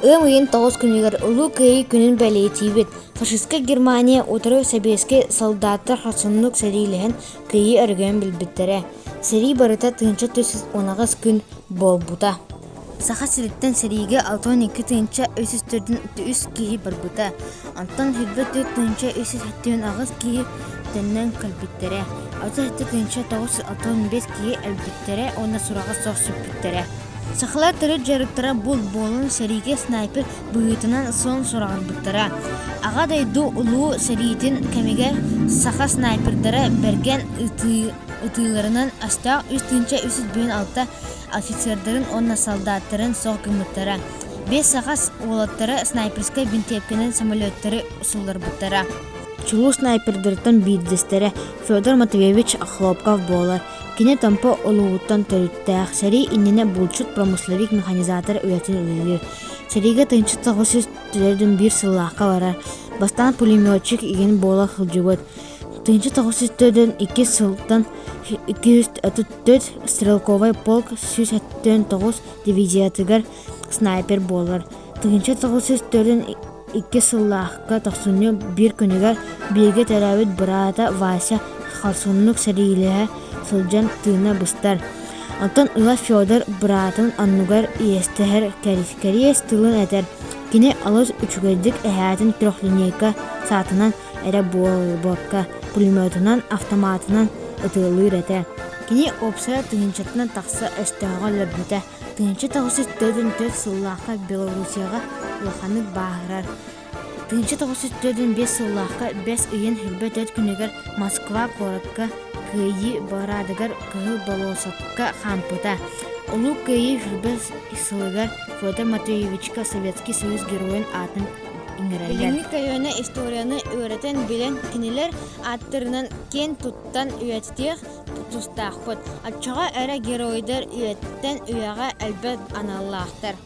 Ыйын 9 күнігер ұлу күйі күнін бәлейтейбет. Фашистка Германия отыры сәбеске солдаттар хасынлық сәриліген күйі әрген білбіттері. Сәрі барыта тыңча төсіз 19 күн бол бұта. Саха сіріттен сәріге 6-12 тыңча өсістірдің үс кейі бар бұта. Антон хүлбет тыңча өсістірдің ағыз кейі тәннен кәлбіттері. Аты тыңча 9-6-15 кейі әлбіттері, оны сұраға соқ сүпбіттері. Сақлар түрі жарықтыра бұл болын сәриге снайпер бұйытынан сон сұрағын бұттыра. Аға дайду ұлу сәрийдің кәмеге сақа снайпердары берген ұтыларынан астақ үстінче үсіз бүйін алта офицердерін онна солдаттарын соқ күміттіра. 5 сақас олаттары снайперскай бинтепкенің самолеттері ұсылдар бұттыра. Чулу снайпердерден биддестері Федор Матвеевич Хлопков болар. Кине тампа олуғыттан төріттәқ. Сәрі иннене бұлчут промысловик механизатор өйтін үлелер. Сәріге тыңчы тағысыз түрердің бір сыллаққа барар. Бастан пулеметчик еген бола қылжығыд. Тыңчы тағысыз түрдің 2 сылттан 234 стрелковай полк 179 дивизиятығар снайпер болар. Тыңчы тағысыз түрдің 2 сыллаққа тақсыны бір күнігер бірге тәрәуіт бұрата Вася қалсынлық сәрилігі сылжан тыына бұстар. Антон ұла Федор бұратын аннугар иестігер кәрес тылын әтер. Кені алыз үчігердік әхәтін трехлинейка сатынан әрі болбаққа пулеметынан автоматынан ұтылыр әтер. Кені опсая тыңынчатынан тақсы әстіға лөрбіті. Тыңынчы тағысы 4-4 сыллаққа Белорусияға ұлақанық бағырар. Тыңынчы тағысы 4-5 сыллаққа 5 үйен хүлбе 4 күнігер Москва қорыққа күйі барадығар күйі болосатқа қампыта. Олу күйі хүлбе сылығар Федор Матвеевичка Советский Союз героин атын иңірәлер. Білімлік кайөне историяны өретен білен кенелер аттырынан кен туттан өйеттех тұстақ бұд. Атчаға әрі геройдар өйеттен өйеға әлбәт аналлақтар.